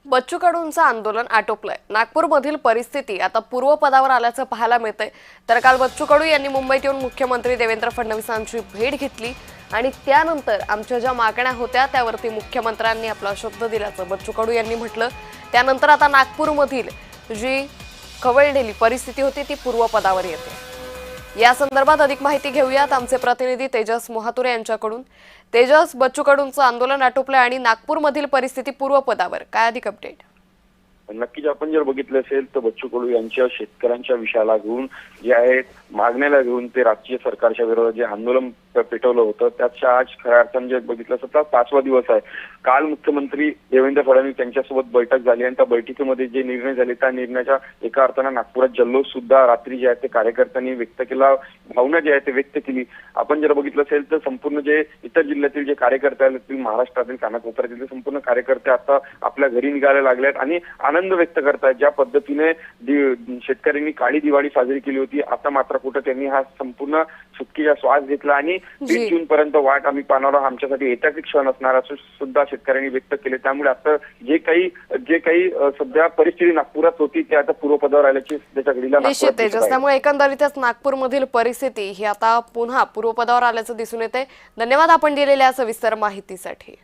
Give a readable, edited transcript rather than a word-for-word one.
बच्चू कडूंचं आंदोलन आटोपलंय। नागपूरमधील परिस्थिती आता पूर्वपदावर आल्याचं पाहायला मिळतंय। तर काल बच्चू कडू यांनी मुंबईत येऊन मुख्यमंत्री देवेंद्र फडणवीसांची भेट घेतली आणि त्यानंतर आमच्या ज्या मागण्या होत्या त्यावरती मुख्यमंत्र्यांनी आपला शब्द दिल्याचं बच्चू कडू यांनी म्हटलं। त्यानंतर आता नागपूरमधील जी खवळलेली परिस्थिती होती ती पूर्वपदावर येते। या संदर्भात अधिक माहिती घेऊयात आमचे प्रतिनिधी तेजस मोहातुरे यांच्याकडून। तेजस, बच्चू कडूंचं आंदोलन आटोपलं आणि नागपूरमधील परिस्थिती पूर्वपदावर, काय अधिक अपडेट? नक्कीच आपण जर बघितलं असेल तर बच्चू कडू यांच्या शेतकऱ्यांच्या विषयाला घेऊन जे आहेत मागण्याला घेऊन ते राज्य सरकारच्या विरोधात जे आंदोलन पेटवलं होतं त्याच्या आज खऱ्या अर्थाने जर बघितलं असं तर 5वा दिवस आहे। काल मुख्यमंत्री देवेंद्र फडणवीस यांच्यासोबत बैठक झाली आणि त्या बैठकीमध्ये जे निर्णय झाले त्या निर्णयाच्या एका अर्थानं नागपुरात जल्लोष सुद्धा रात्री जे आहे ते कार्यकर्त्यांनी व्यक्त केला, भावना जी आहे ते व्यक्त केली। आपण जर बघितलं असेल तर संपूर्ण जे इतर जिल्ह्यातील जे कार्यकर्ते आहेत, महाराष्ट्रातील कानाकोपऱ्यातील संपूर्ण कार्यकर्ते आता आपल्या घरी निघायला लागलेत आणि आनंद व्यक्त करतायत। ज्या पद्धतीने शेतकऱ्यांनी काळी दिवाळी साजरी केली होती, आता मात्र कुठं त्यांनी हा संपूर्ण सुटकीचा श्वास घेतला आणि 20 जून पर्यंत वाट आम्ही पाहणार आहोत, आमच्यासाठी ऐतिहासिक क्षण असणार असं सुद्धा शेतकऱ्यांनी व्यक्त केले। त्यामुळे आता जे काही सध्या परिस्थिती नागपुरात होती ते आता पूर्वपदावर आल्याची त्याच्या घडीला निश्चित तेजस, त्यामुळे एकंदरीतच नागपूरमधील परिस्थिती ही आता पुन्हा पूर्वपदावर आल्याचं दिसून येते। धन्यवाद आपण दिलेल्या सविस्तर माहितीसाठी।